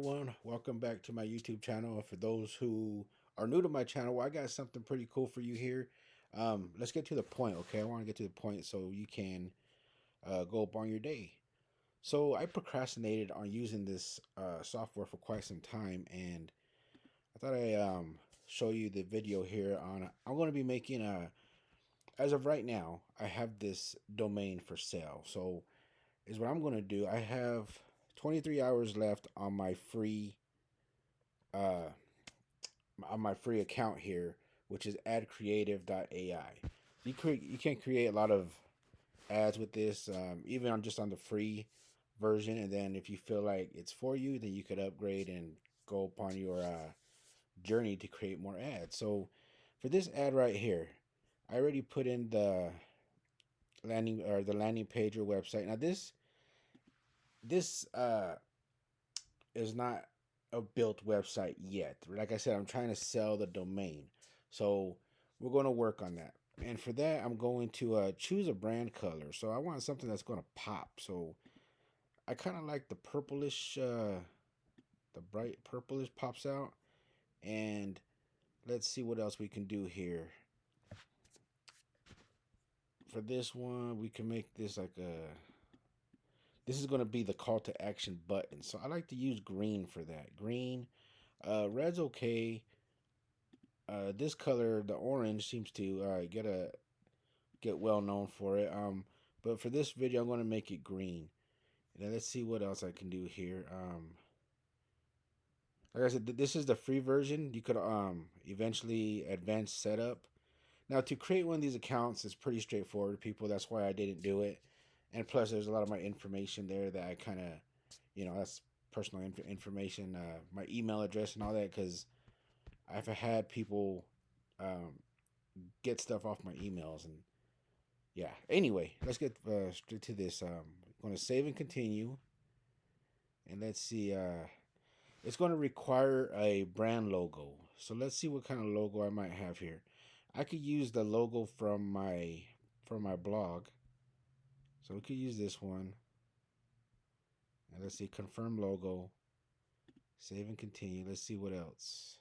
Everyone, welcome back to my YouTube channel. For those who are new to my channel, well, I got something pretty cool for you here. Let's get to the point, okay? I want to get to the point so you can go up on your day. So I procrastinated on using this software for quite some time, and I thought I show you the video here on. I'm going to be making a. As of right now, I have this domain for sale. So is what I'm going to do. I have 23 hours left uh, on my free account here, which is AdCreative.ai. You can create a lot of ads with this, even on just on the free version. And then if you feel like it's for you, then you could upgrade and go upon your journey to create more ads. So for this ad right here, I already put in the landing page or website. Now this is not a built website yet. Like I said, I'm trying to sell the domain. So we're going to work on that. And for that, I'm going to choose a brand color. So I want something that's going to pop. So I kind of like the purplish, the bright purplish pops out. And let's see what else we can do here. For this one, we can make this like a. This is going to be the call to action button. So I like to use green for that. Green, red's okay. This color, the orange, seems to get well known for it. But for this video, I'm going to make it green. And let's see what else I can do here. Like I said, this is the free version. You could eventually advance setup. Now to create one of these accounts is pretty straightforward, people. That's why I didn't do it. And plus, there's a lot of my information there that I kind of, that's personal information, my email address and all that, because I've had people um, get stuff off my emails and yeah. Anyway, let's get straight to this. I'm going to save and continue, and let's see. It's going to require a brand logo. So let's see what kind of logo I might have here. I could use the logo from my blog. So we could use this one. And let's see, confirm logo. Save and continue. Let's see what else.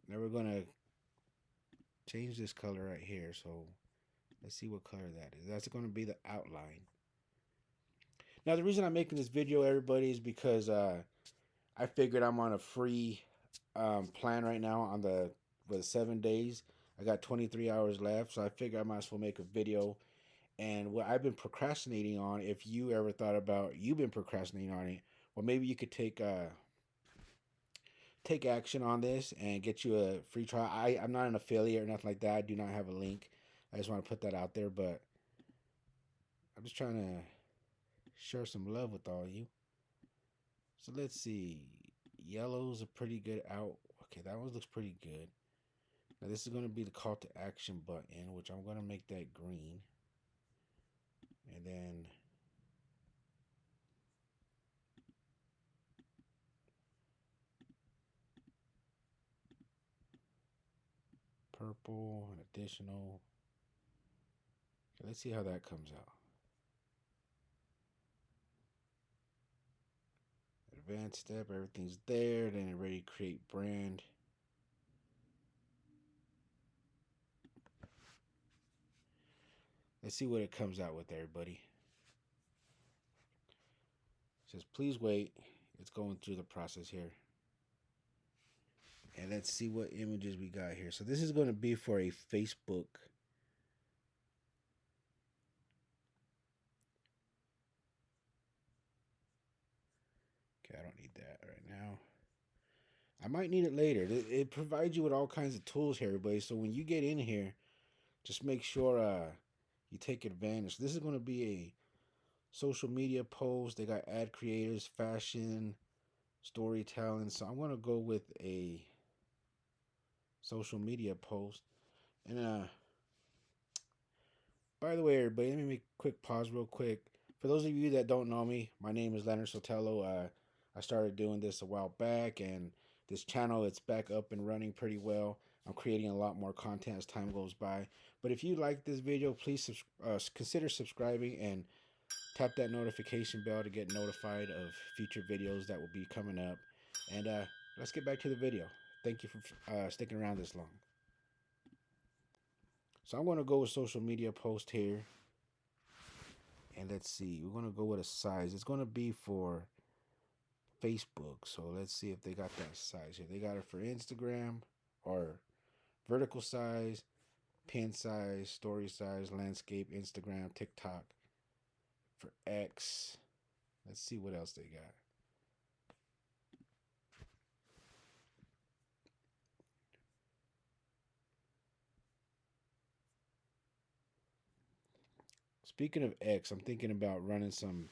Now we're going to change this color right here. So let's see what color that is. That's going to be the outline. Now the reason I'm making this video, everybody, is because I figured I'm on a free plan right now on the for the 7 days. I got 23 hours left, so I figured I might as well make a video. And what I've been procrastinating on, if you ever thought about you've been procrastinating on it, well, maybe you could take action on this and get you a free trial. I'm not an affiliate or nothing like that. I do not have a link. I just want to put that out there, but I'm just trying to share some love with all you. So let's see. Yellow's a pretty good out. Okay, that one looks pretty good. Now this is going to be the call to action button, which I'm going to make that green. And then purple, an additional. Okay, let's see how that comes out. Advanced step, everything's there. Then ready to create brand. Let's see what it comes out with, everybody. It says, please wait. It's going through the process here. And let's see what images we got here. So this is going to be for a Facebook. Okay, I don't need that right now. I might need it later. It provides you with all kinds of tools here, everybody. So when you get in here, just make sure you take advantage. This is going to be a social media post. They got ad creators, fashion, storytelling. So I'm going to go with a social media post. And by the way, everybody, let me make a quick pause real quick. For those of you that don't know me, my name is Leonard Sotelo. I started doing this a while back, and this channel, it's back up and running pretty well. I'm creating a lot more content as time goes by. But if you like this video, please consider subscribing and Tap that notification bell to get notified of future videos that will be coming up. And let's get back to the video. Thank you for sticking around this long. So I'm going to go with social media post here. And let's see. We're going to go with a size. It's going to be for Facebook. So let's see if they got that size here. They got it for Instagram or vertical size, pin size, story size, landscape, Instagram, TikTok, for X. Let's see what else they got. Speaking of X, I'm thinking about running some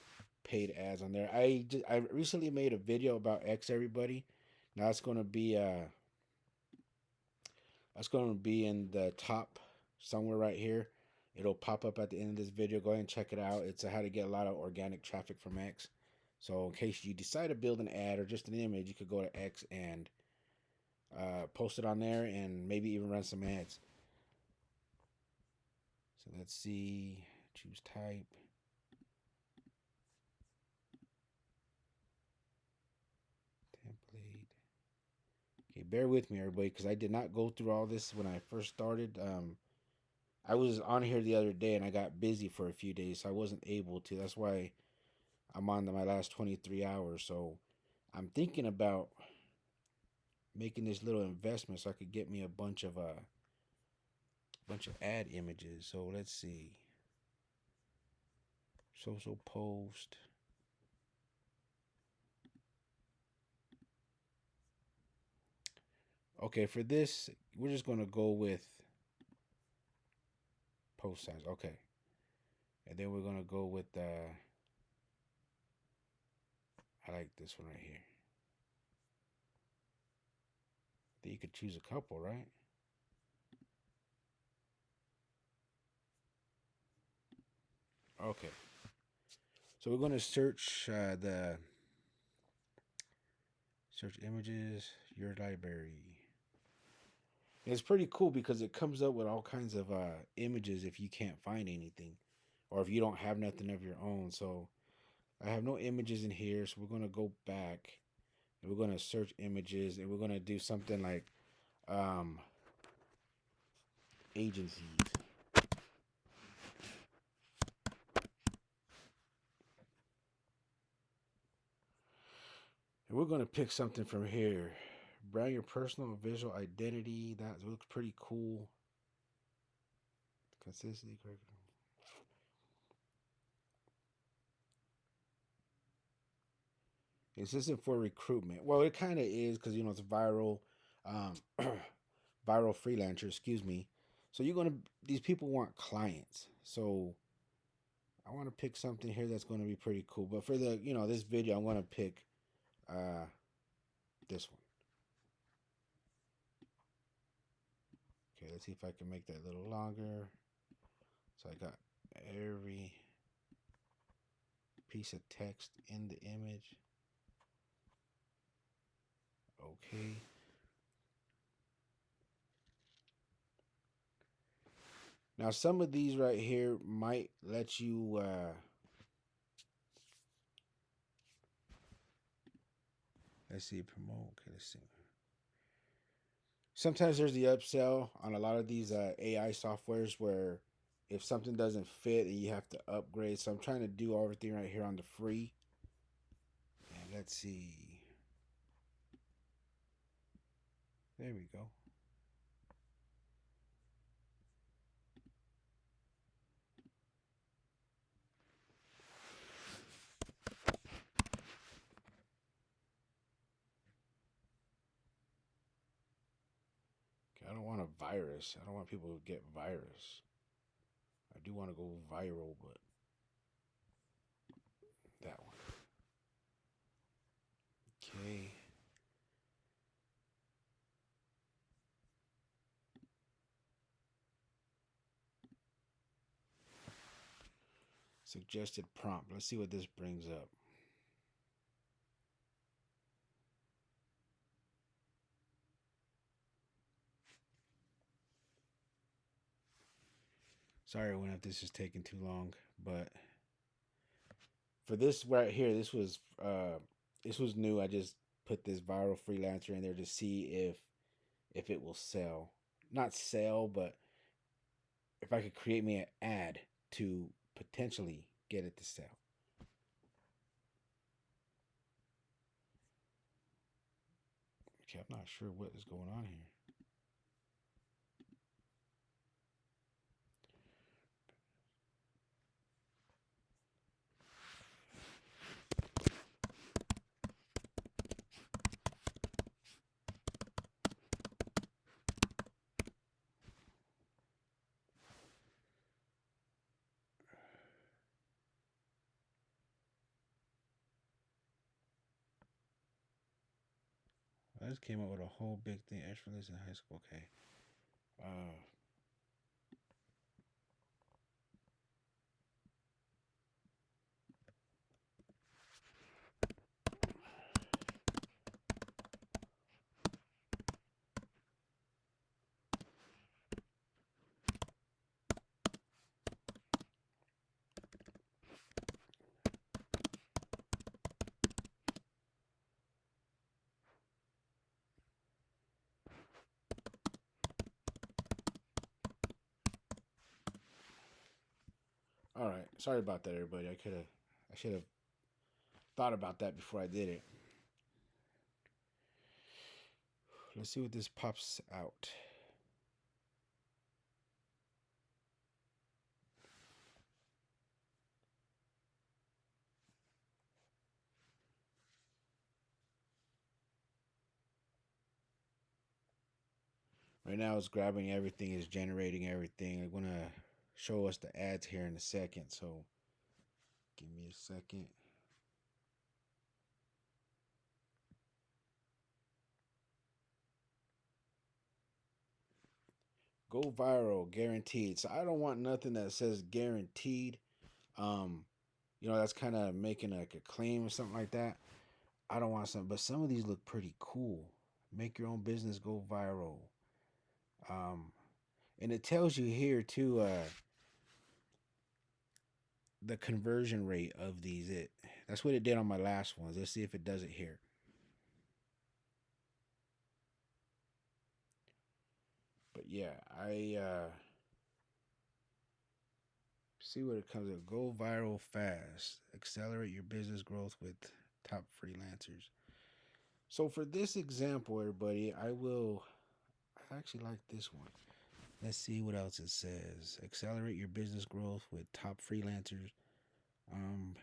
paid ads on there. I recently made a video about X, everybody. Now it's going to be in the top somewhere right here. It'll pop up at the end of this video. Go ahead and check it out. It's how to get a lot of organic traffic from X. So in case you decide to build an ad or just an image, you could go to X and post it on there and maybe even run some ads. So let's see. Choose type. Template. Okay, bear with me, everybody, because I did not go through all this when I first started. I was on here the other day and I got busy for a few days, so I wasn't able to. That's why I'm on my last 23 hours. So I'm thinking about making this little investment so I could get me a bunch of ad images. So let's see. Social post. Okay, for this, we're just gonna go with post size. Okay, and then we're gonna go with I like this one right here. Then you could choose a couple, right? Okay, so we're gonna search images, your library. And it's pretty cool because it comes up with all kinds of images if you can't find anything, or if you don't have nothing of your own. So I have no images in here, so we're gonna go back and we're gonna search images and we're gonna do something like um, agencies. And we're gonna pick something from here. Brand your personal visual identity. That looks pretty cool. Consistency. This isn't for recruitment. Well, it kind of is because it's viral, um, viral freelancer. Excuse me. So these people want clients. So I want to pick something here that's going to be pretty cool. But for this video, I'm going to pick uh, this one. Okay, let's see if I can make that a little longer. So I got every piece of text in the image. Okay. Now some of these right here might let you let's see, promote. Okay, let's see. Sometimes there's the upsell on a lot of these AI softwares where if something doesn't fit and you have to upgrade. So I'm trying to do everything right here on the free. And let's see. There we go. Okay, I don't want a virus. I don't want people to get virus. I do want to go viral, but that one. Okay. Suggested prompt. Let's see what this brings up. Sorry, if this is taking too long, but For this right here, this was new. I just put this viral freelancer in there to see if it will sell. Not sell, but if I could create me an ad to potentially get it to sell. Okay, I'm not sure what is going on here. I just came up with a whole big thing. Extras in high school. Okay. Uh, all right. Sorry about that, everybody. I should have thought about that before I did it. Let's see what this pops out. Right now, it's grabbing everything, it's generating everything. I'm gonna show us the ads here in a second. So give me a second. Go viral, guaranteed. So I don't want nothing that says guaranteed. Um, that's kind of making like a claim or something like that. I don't want something, but some of these look pretty cool. Make your own business go viral. Um, and it tells you here too, the conversion rate of these. That's what it did on my last ones. Let's see if it does it here. But yeah, I see what it comes up. Go viral fast. Accelerate your business growth with top freelancers. So for this example, everybody, I actually like this one. Let's see what else it says. Accelerate your business growth with top freelancers. Um,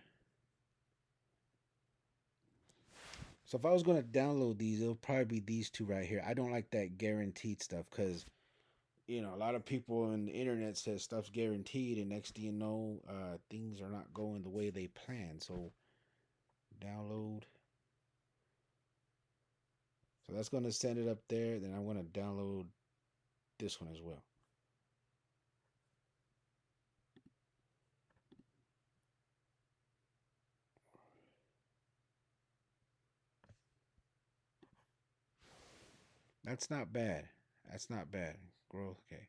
so if I was going to download these, it'll probably be these two right here. I don't like that guaranteed stuff because a lot of people on the internet says stuff's guaranteed, and next thing you know, things are not going the way they plan. So download. So that's going to send it up there. Then I'm going to download this one as well. That's not bad. That's not bad. Growth. Okay.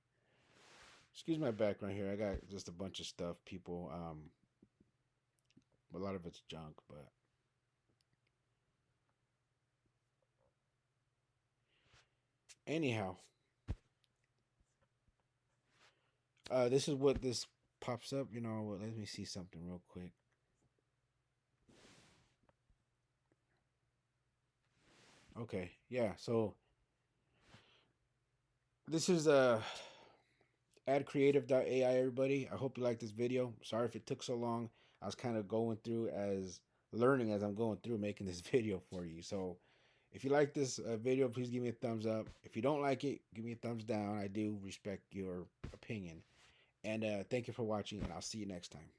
Excuse my background here. I got just a bunch of stuff. People. A lot of it's junk, but anyhow, this is what this pops up. Let me see something real quick. Okay, yeah. So this is AdCreative.ai. Everybody, I hope you like this video. Sorry if it took so long. I was kind of going through as learning as I'm going through making this video for you. So if you like this video, please give me a thumbs up. If you don't like it, give me a thumbs down. I do respect your opinion. And thank you for watching, and I'll see you next time.